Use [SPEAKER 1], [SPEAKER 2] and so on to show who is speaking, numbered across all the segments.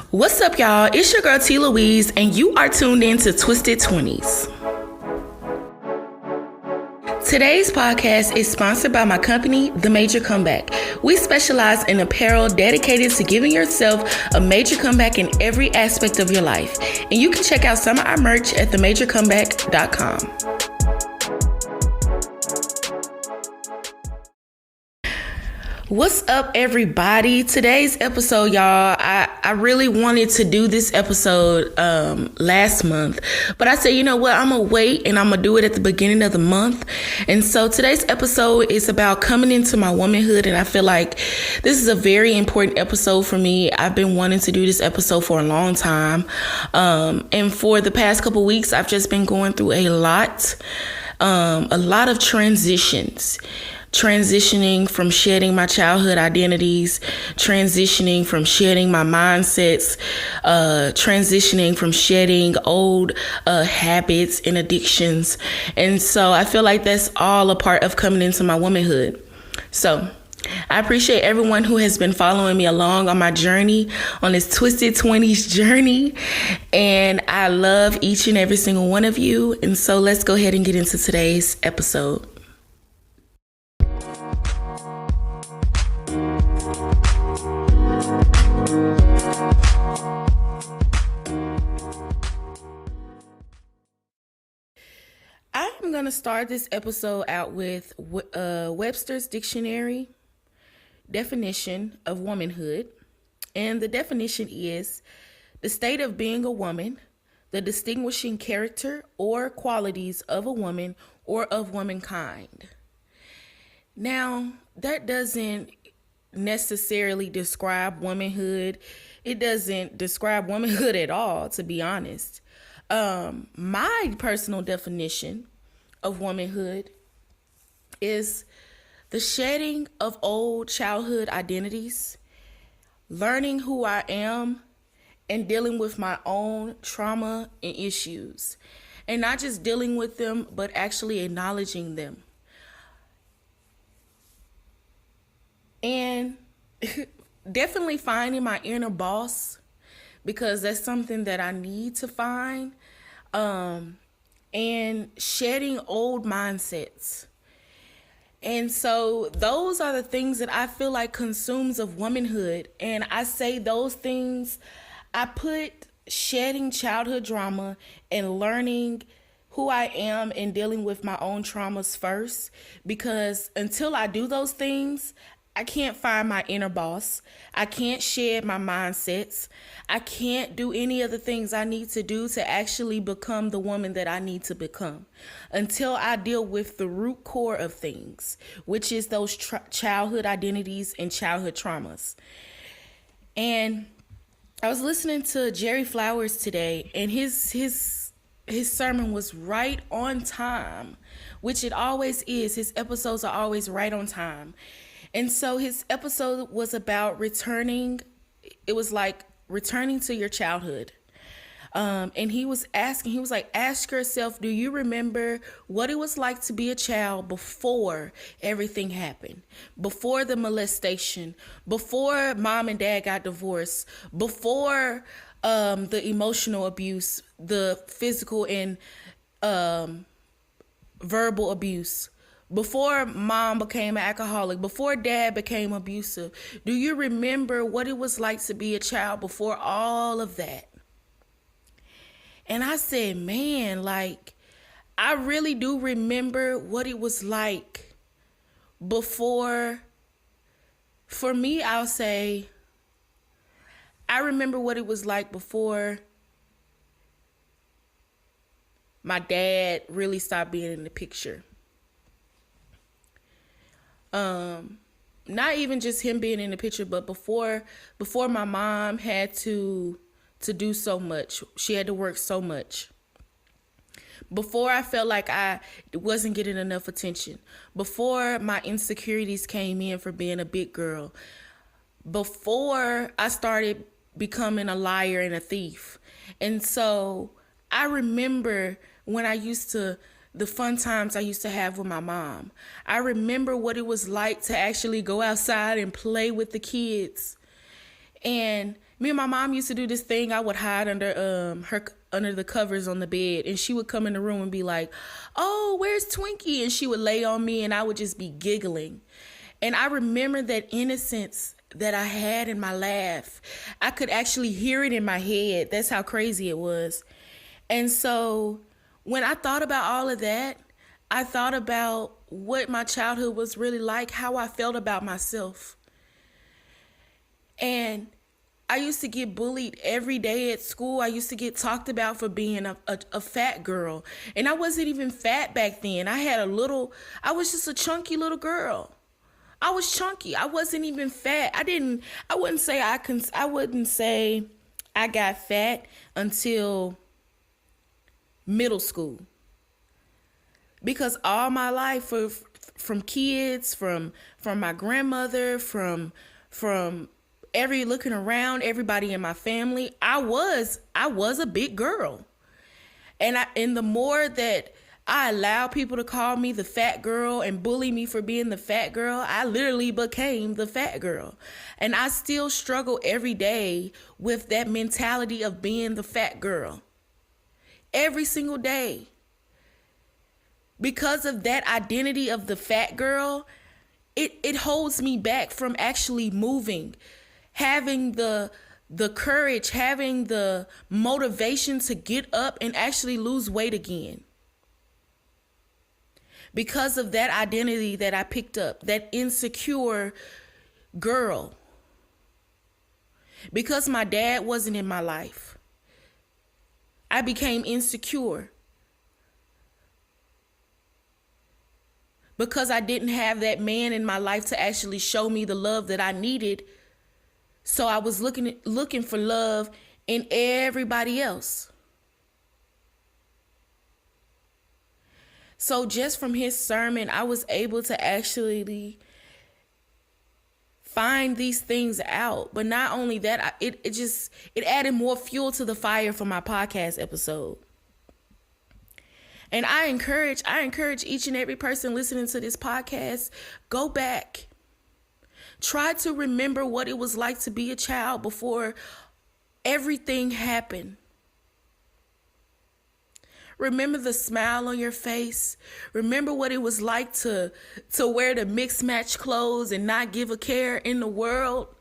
[SPEAKER 1] What's up, y'all? It's your girl T. Louise, and you are tuned in to Twisted 20s. Today's podcast is sponsored by my company, The Major Comeback. We specialize in apparel dedicated to giving yourself a major comeback in every aspect of your life. And you can check out some of our merch at themajorcomeback.com. What's up, everybody? Today's episode, y'all, I really wanted to do this episode last month, but I said, you know what, I'm gonna wait and I'm gonna do it at the beginning of the month. And so today's episode is about coming into my womanhood, and I feel like this is a very important episode for me. I've been wanting to do this episode for a long time, and for the past couple weeks, I've just been going through a lot of transitioning from shedding my childhood identities, transitioning from shedding my mindsets, transitioning from shedding old habits and addictions. And so I feel like that's all a part of coming into my womanhood. So I appreciate everyone who has been following me along on my journey, on this Twisted 20s journey. And I love each and every single one of you. And so let's go ahead and get into today's episode. I'm going to start this episode out with Webster's Dictionary definition of womanhood. And the definition is the state of being a woman, the distinguishing character or qualities of a woman or of womankind. Now, that doesn't necessarily describe womanhood. It doesn't describe womanhood at all, to be honest. My personal definition of womanhood is the shedding of old childhood identities, learning who I am, and dealing with my own trauma and issues. And not just dealing with them, but actually acknowledging them. And definitely finding my inner boss, because that's something that I need to find. And shedding old mindsets. And so those are the things that I feel like consumes of womanhood. And I say those things, I put shedding childhood drama and learning who I am and dealing with my own traumas first, because until I do those things, I can't find my inner boss. I can't shed my mindsets. I can't do any of the things I need to do to actually become the woman that I need to become until I deal with the root core of things, which is those childhood identities and childhood traumas. And I was listening to Jerry Flowers today, and his sermon was right on time, which it always is. His episodes are always right on time. And so his episode was about returning. It was like returning to your childhood. And he was like, ask yourself, do you remember what it was like to be a child before everything happened? Before the molestation, before mom and dad got divorced, before the emotional abuse, the physical and verbal abuse. Before mom became an alcoholic, before dad became abusive, do you remember what it was like to be a child before all of that? And I said, man, like, I really do remember what it was like before. For me, I'll say, I remember what it was like before my dad really stopped being in the picture. Not even just him being in the picture, but before my mom had to do so much. She had to work so much. Before I felt like I wasn't getting enough attention. Before my insecurities came in for being a big girl. Before I started becoming a liar and a thief. And so I remember when the fun times I used to have with my mom. I remember what it was like to actually go outside and play with the kids. And Me and my mom used to do this thing. I would hide under the covers on the bed, and she would come in the room and be like, "Oh, where's Twinkie?" And she would lay on me, and I would just be giggling. And I remember that innocence that I had in my laugh. I could actually hear it in my head. That's how crazy it was. And so when I thought about all of that, I thought about what my childhood was really like, how I felt about myself. And I used to get bullied every day at school. I used to get talked about for being a fat girl. And I wasn't even fat back then. I was just a chunky little girl. I was chunky. I wasn't even fat. I wouldn't say I got fat until middle school. Because all my life, from kids, from my grandmother, from looking around, everybody in my family, I was a big girl. And the more that I allowed people to call me the fat girl and bully me for being the fat girl, I literally became the fat girl. And I still struggle every day with that mentality of being the fat girl. Every single day. Because of that identity of the fat girl, it holds me back from actually moving, having the courage, having the motivation to get up and actually lose weight again. Because of that identity that I picked up, that insecure girl. Because my dad wasn't in my life, I became insecure. Because I didn't have that man in my life to actually show me the love that I needed. So I was looking for love in everybody else. So just from his sermon, I was able to actually find these things out. But not only that, it added more fuel to the fire for my podcast episode. And I encourage each and every person listening to this podcast, go back. Try to remember what it was like to be a child before everything happened. Remember the smile on your face. Remember what it was like to wear the mixed match clothes and not give a care in the world.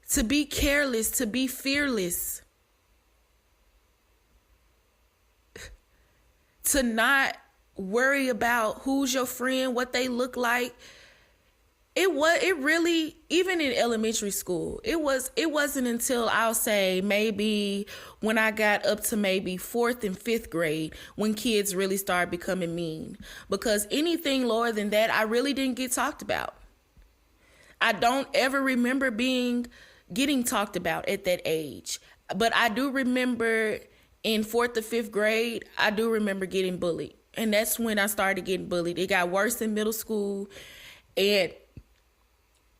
[SPEAKER 1] To be careless, to be fearless. To not worry about who's your friend, what they look like. It really, even in elementary school, it wasn't until I'll say maybe when I got up to maybe 4th and 5th grade when kids really started becoming mean. Because anything lower than that, I really didn't get talked about. I don't ever remember getting talked about at that age. But I do remember in 4th or 5th grade, I do remember getting bullied. And that's when I started getting bullied. It got worse in middle school. And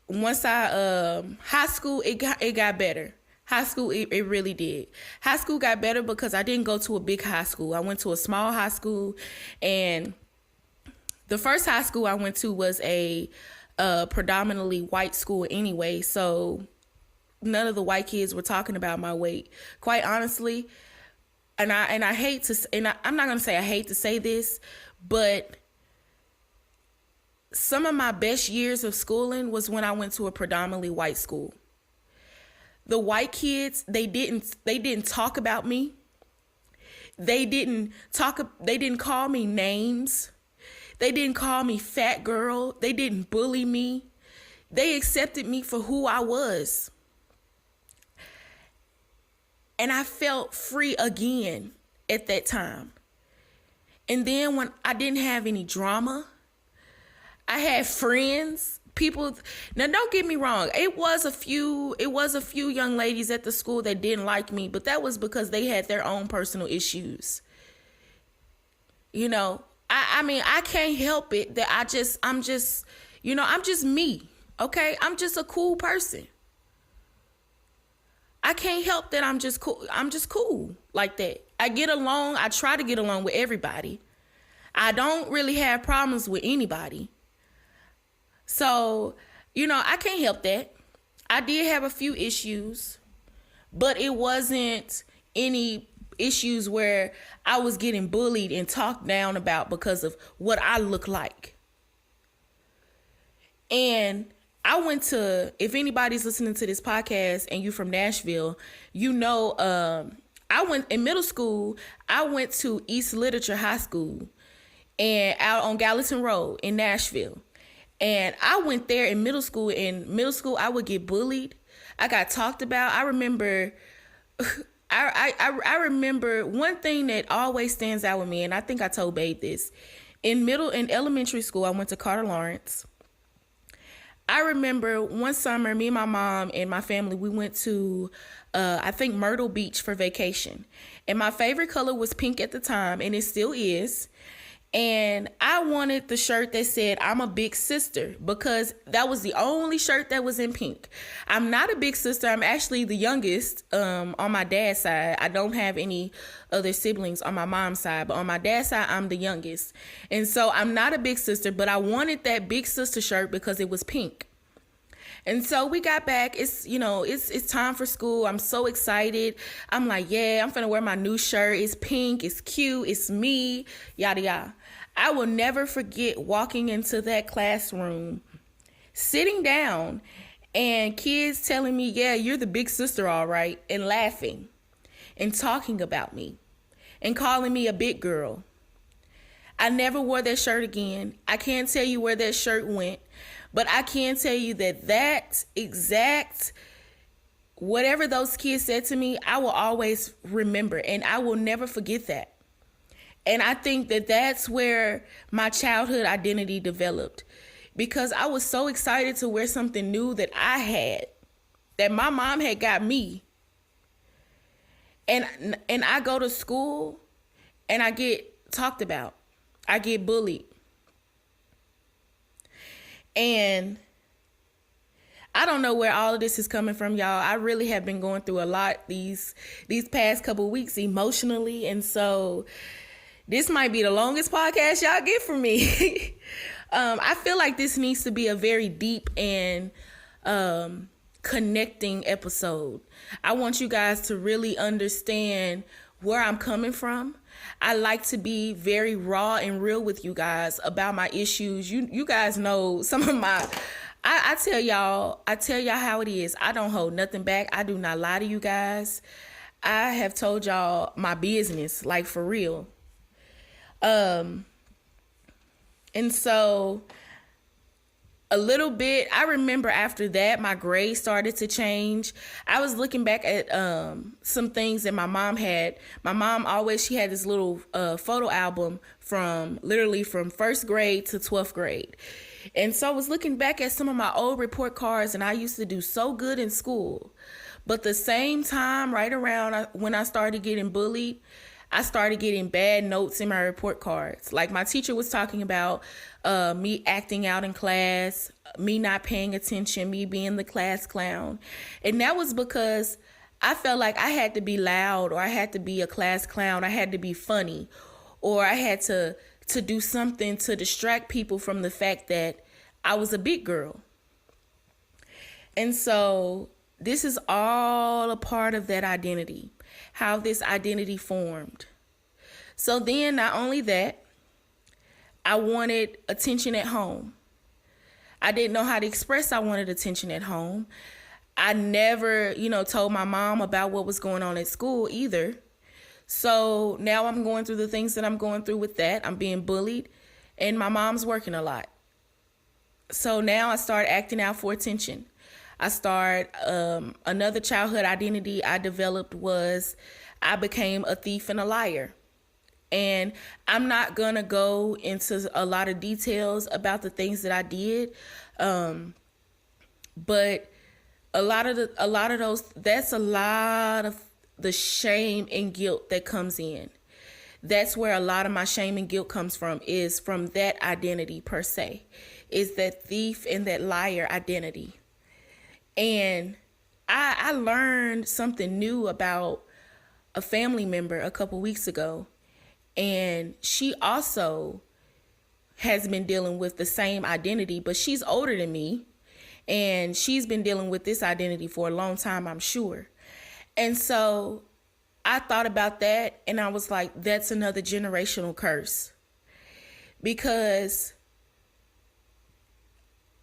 [SPEAKER 1] once high school, it got better. High school, it really did. High school got better because I didn't go to a big high school. I went to a small high school, and the first high school I went to was a predominantly white school anyway. So none of the white kids were talking about my weight. Quite honestly, and I hate to, and I'm not gonna say I hate to say this, but some of my best years of schooling was when I went to a predominantly white school. The white kids, they didn't talk about me. They didn't call me names. They didn't call me fat girl. They didn't bully me. They accepted me for who I was. And I felt free again at that time. And then when I didn't have any drama, I had friends, people. Now, don't get me wrong. It was a few young ladies at the school that didn't like me, but that was because they had their own personal issues. You know, I mean, I can't help it that I'm just me. Okay. I'm just a cool person. I can't help that I'm just cool. I'm just cool like that. I try to get along with everybody. I don't really have problems with anybody. So, I can't help that. I did have a few issues, but it wasn't any issues where I was getting bullied and talked down about because of what I look like. And I went to, if anybody's listening to this podcast and you're from Nashville, you know, I went in middle school, I went to East Literature High School and out on Gallatin Road in Nashville. And I went there in middle school. In middle school, I would get bullied. I got talked about. I remember I remember one thing that always stands out with me, and I think I told Babe this. In elementary school, I went to Carter Lawrence. I remember one summer, me and my mom and my family, we went to, I think, Myrtle Beach for vacation. And my favorite color was pink at the time, and it still is. And I wanted the shirt that said, "I'm a big sister," because that was the only shirt that was in pink. I'm not a big sister. I'm actually the youngest on my dad's side. I don't have any other siblings on my mom's side, but on my dad's side, I'm the youngest. And so I'm not a big sister, but I wanted that big sister shirt because it was pink. And so we got back. It's time for school. I'm so excited. I'm like, yeah, I'm finna wear my new shirt. It's pink. It's cute. It's me. Yada, yada. I will never forget walking into that classroom, sitting down, and kids telling me, yeah, you're the big sister, all right, and laughing and talking about me and calling me a big girl. I never wore that shirt again. I can't tell you where that shirt went. But I can tell you that exact, whatever those kids said to me, I will always remember, and I will never forget that. And I think that that's where my childhood identity developed, because I was so excited to wear something new that I had, that my mom had got me. And I go to school and I get talked about. I get bullied. And I don't know where all of this is coming from, y'all. I really have been going through a lot these past couple of weeks emotionally. And so this might be the longest podcast y'all get from me. I feel like this needs to be a very deep and connecting episode. I want you guys to really understand where I'm coming from. I like to be very raw and real with you guys about my issues. You guys know some of my, I tell y'all how it is. I don't hold nothing back. I do not lie to you guys. I have told y'all my business, like for real. And so a little bit, I remember after that, my grades started to change. I was looking back at some things that my mom had. My mom she had this little photo album from first grade to 12th grade. And so I was looking back at some of my old report cards, and I used to do so good in school. But the same time, right around when I started getting bullied, I started getting bad notes in my report cards. Like my teacher was talking about me acting out in class, me not paying attention, me being the class clown. And that was because I felt like I had to be loud, or I had to be a class clown. I had to be funny, or I had to do something to distract people from the fact that I was a big girl. And so this is all a part of that identity, how this identity formed. So then not only that, I wanted attention at home. I didn't know how to express I wanted attention at home. I never, told my mom about what was going on at school either. So now I'm going through the things that I'm going through with that. I'm being bullied, and my mom's working a lot. So now I start acting out for attention. Another childhood identity I developed was I became a thief and a liar. And I'm not going to go into a lot of details about the things that I did. But a lot of those, that's a lot of the shame and guilt that comes in. That's where a lot of my shame and guilt comes from, is from that identity per se, is that thief and that liar identity. And I learned something new about a family member a couple weeks ago. And she also has been dealing with the same identity, but she's older than me. And she's been dealing with this identity for a long time, I'm sure. And so I thought about that and I was like, that's another generational curse. Because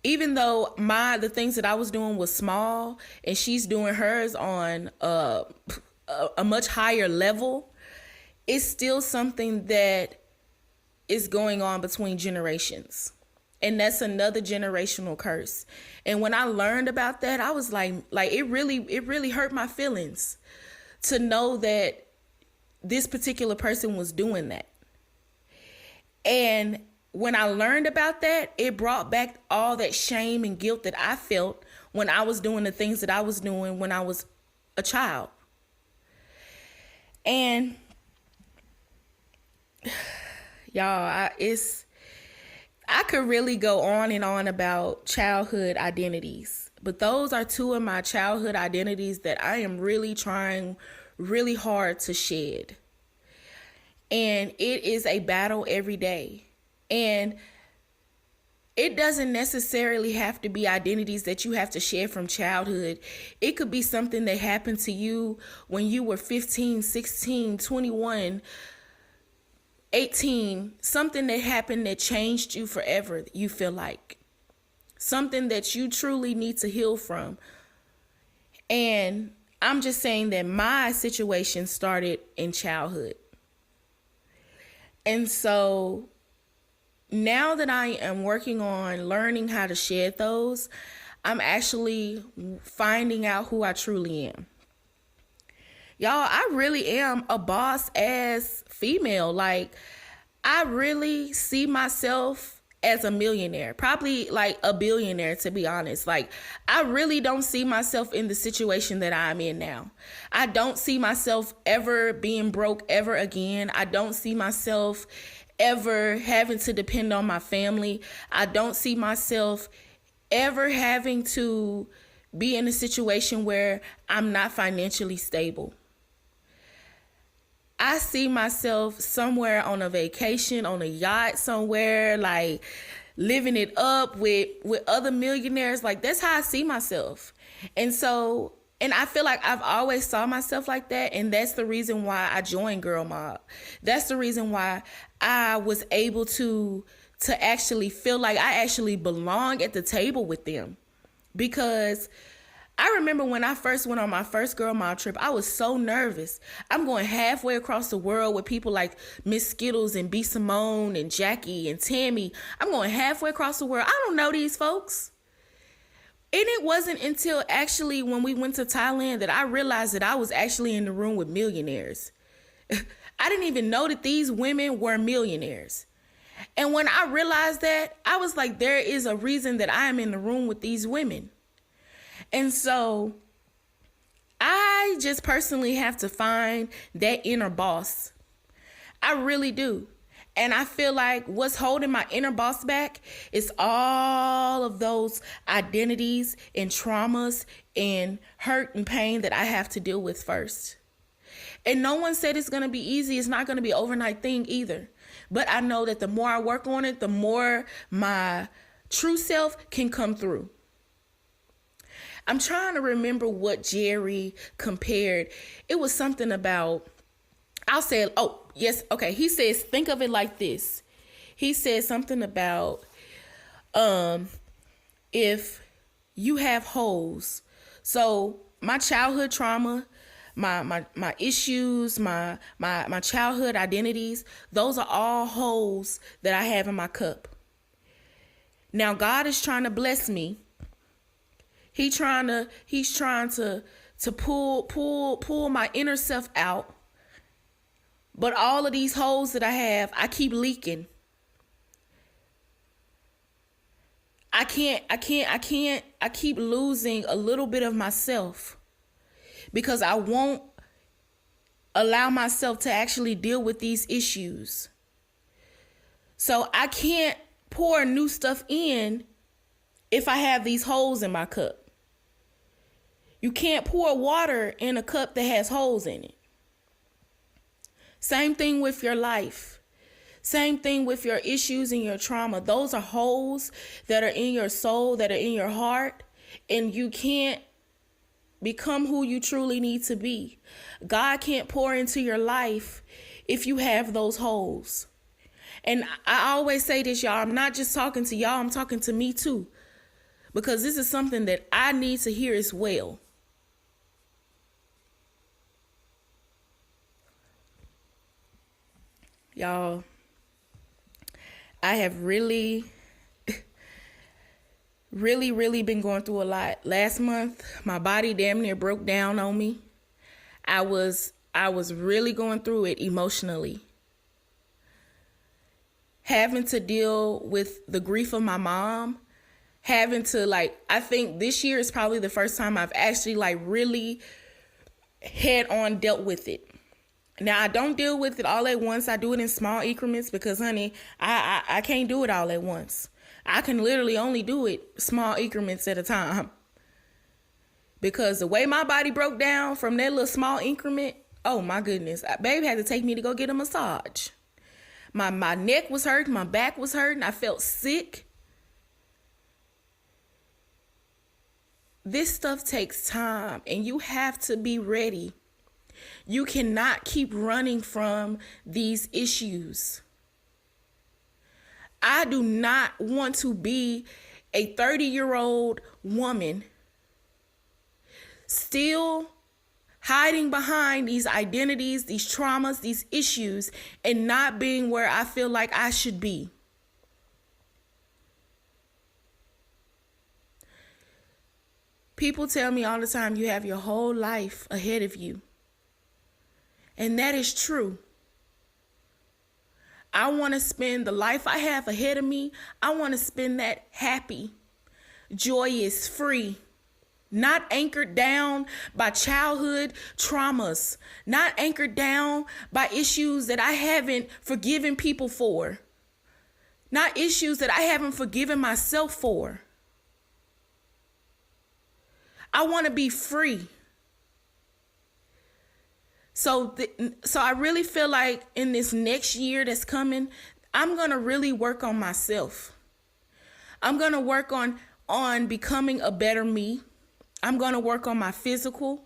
[SPEAKER 1] even though the things that I was doing was small and she's doing hers on a much higher level, it's still something that is going on between generations. And that's another generational curse. And when I learned about that, I was like it really hurt my feelings to know that this particular person was doing that. And when I learned about that, it brought back all that shame and guilt that I felt when I was doing the things that I was doing when I was a child. And y'all, I could really go on and on about childhood identities, but those are two of my childhood identities that I am really trying really hard to shed. And it is a battle every day. And it doesn't necessarily have to be identities that you have to shed from childhood. It could be something that happened to you when you were 15, 16, 21, 18, something that happened that changed you forever, you feel like. Something that you truly need to heal from. And I'm just saying that my situation started in childhood. And so now that I am working on learning how to shed those, I'm actually finding out who I truly am. Y'all, I really am a boss ass female. Like, I really see myself as a millionaire, probably like a billionaire, to be honest. Like, I really don't see myself in the situation that I'm in now. I don't see myself ever being broke ever again. I don't see myself ever having to depend on my family. I don't see myself ever having to be in a situation where I'm not financially stable. I see myself somewhere on a vacation, on a yacht somewhere, like living it up with other millionaires. Like, that's how I see myself. And I feel like I've always saw myself like that. And that's the reason why I joined Girl Mob. That's the reason why I was able to actually feel like I actually belong at the table with them. Because I remember when I first went on my first Girl Mob trip, I was so nervous. I'm going halfway across the world with people like Miss Skittles and B. Simone and Jackie and Tammy. I'm going halfway across the world. I don't know these folks. And it wasn't until actually when we went to Thailand that I realized that I was actually in the room with millionaires. I didn't even know that these women were millionaires. And when I realized that, I was like, there is a reason that I am in the room with these women. And so I just personally have to find that inner boss. I really do. And I feel like what's holding my inner boss back is all of those identities and traumas and hurt and pain that I have to deal with first. And no one said it's going to be easy. It's not going to be an overnight thing either. But I know that the more I work on it, the more my true self can come through. I'm trying to remember what Jerry compared. It was something about, I'll say, oh, yes, okay. He says, think of it like this. He said something about if you have holes. So my childhood trauma, my issues, my childhood identities, those are all holes that I have in my cup. Now God is trying to bless me. He's trying to pull my inner self out. But all of these holes that I have, I keep leaking. I keep losing a little bit of myself because I won't allow myself to actually deal with these issues. So I can't pour new stuff in if I have these holes in my cup. You can't pour water in a cup that has holes in it. Same thing with your life. Same thing with your issues and your trauma. Those are holes that are in your soul, that are in your heart. and you can't become who you truly need to be. God can't pour into your life if you have those holes. And I always say this, y'all, I'm not just talking to y'all, I'm talking to me too. Because this is something that I need to hear as well. Y'all, I have really been going through a lot. Last month, my body damn near broke down on me. I was really going through it emotionally. Having to deal with the grief of my mom, having to I think this year is probably the first time I've actually really head on dealt with it. Now, I don't deal with it all at once. I do it in small increments because, honey, I can't do it all at once. I can literally only do it small increments at a time. Because the way my body broke down from that little small increment, oh my goodness. Babe had to take me to go get a massage. My neck was hurting, my back was hurting, I felt sick. This stuff takes time and you have to be ready. You cannot keep running from these issues. I do not want to be a 30-year-old woman still hiding behind these identities, these traumas, these issues, and not being where I feel like I should be. People tell me all the time, you have your whole life ahead of you. And that is true. I want to spend the life I have ahead of me. I want to spend that happy, joyous, free, not anchored down by childhood traumas, not anchored down by issues that I haven't forgiven people for, not issues that I haven't forgiven myself for. I want to be free. So I really feel like in this next year that's coming, I'm going to really work on myself. I'm going to work on becoming a better me. I'm going to work on my physical.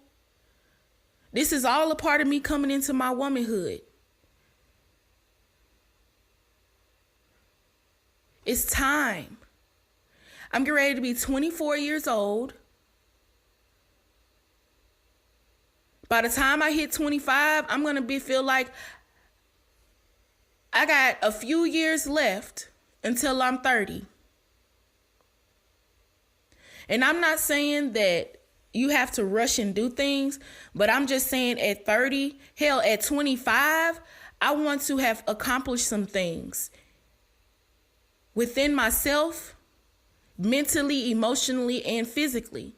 [SPEAKER 1] This is all a part of me coming into my womanhood. It's time. I'm getting ready to be 24 years old. By the time I hit 25, I'm going to feel like I got a few years left until I'm 30. And I'm not saying that you have to rush and do things, but I'm just saying at 30, hell, at 25, I want to have accomplished some things within myself, mentally, emotionally, and physically.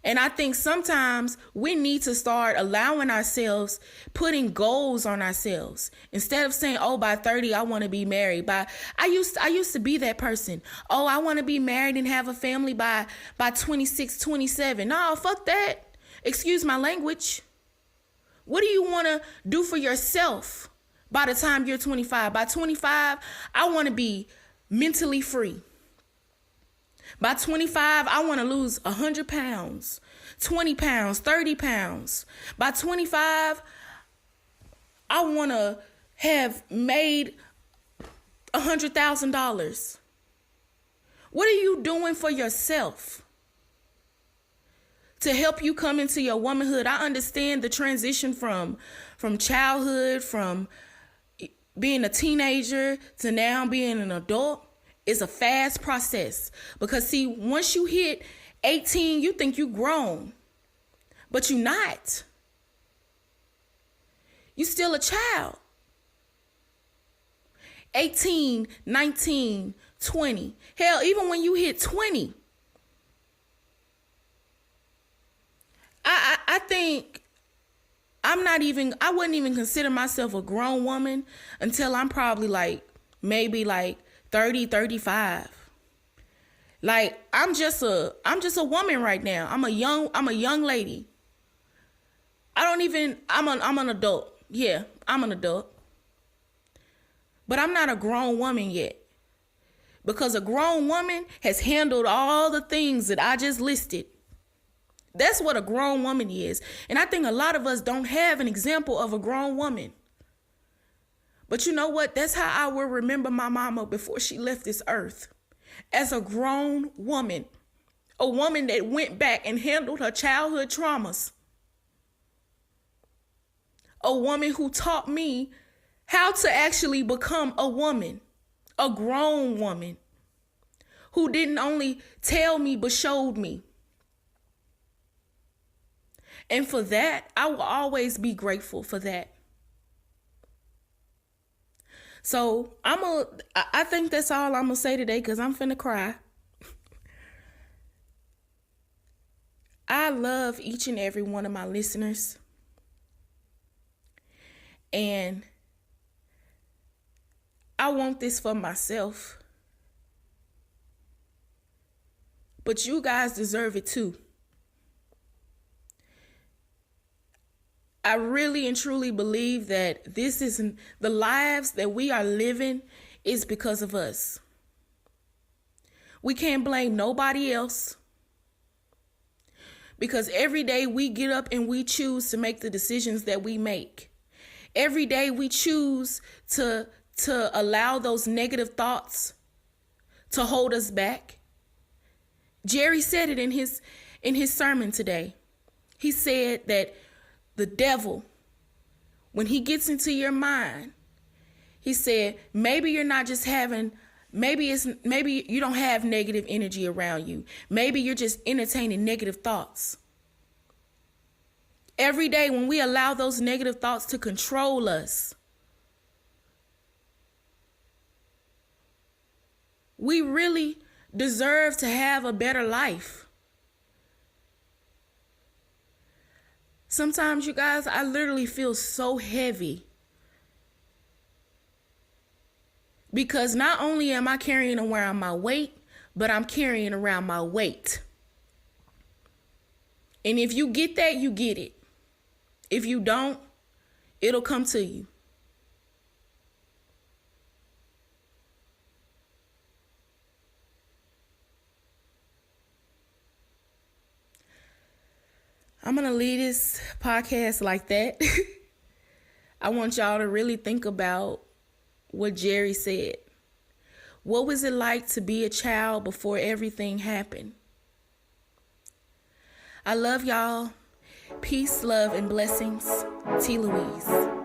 [SPEAKER 1] And I think sometimes we need to start allowing ourselves, putting goals on ourselves. Instead of saying, oh, by 30, I want to be married. I used to be that person. Oh, I want to be married and have a family by 26, 27. No, fuck that. Excuse my language. What do you want to do for yourself by the time you're 25? By 25, I want to be mentally free. By 25, I want to lose 100 pounds, 20 pounds, 30 pounds. By 25, I want to have made $100,000. What are you doing for yourself to help you come into your womanhood? I understand the transition from childhood, from being a teenager to now being an adult. It's a fast process because see, once you hit 18, you think you grown, but you're not. You still a child. 18, 19, 20. Hell, even when you hit 20, I think I wouldn't even consider myself a grown woman until I'm probably maybe 30, 35. I'm just a woman right now. I'm a young lady. I'm an adult. Yeah, I'm an adult. But I'm not a grown woman yet. Because a grown woman has handled all the things that I just listed. That's what a grown woman is. And I think a lot of us don't have an example of a grown woman. But you know what? That's how I will remember my mama before she left this earth. As a grown woman. A woman that went back and handled her childhood traumas. A woman who taught me how to actually become a woman. A grown woman. Who didn't only tell me but showed me. And for that, I will always be grateful for that. So I think that's all I'm going to say today because I'm finna cry. I love each and every one of my listeners. And I want this for myself. But you guys deserve it too. I really and truly believe that this isn't the lives that we are living is because of us. We can't blame nobody else. Because every day we get up and we choose to make the decisions that we make. Every day we choose to allow those negative thoughts to hold us back. Jerry said it in his sermon today. He said that the devil, when he gets into your mind, he said, maybe you're not just having, maybe you don't have negative energy around you. Maybe you're just entertaining negative thoughts. Every day when we allow those negative thoughts to control us, we really deserve to have a better life. Sometimes, you guys, I literally feel so heavy. Because not only am I carrying around my weight, but I'm carrying around my weight. And if you get that, you get it. If you don't, it'll come to you. I'm going to leave this podcast like that. I want y'all to really think about what Jerry said. What was it like to be a child before everything happened? I love y'all. Peace, love, and blessings. T. Louise.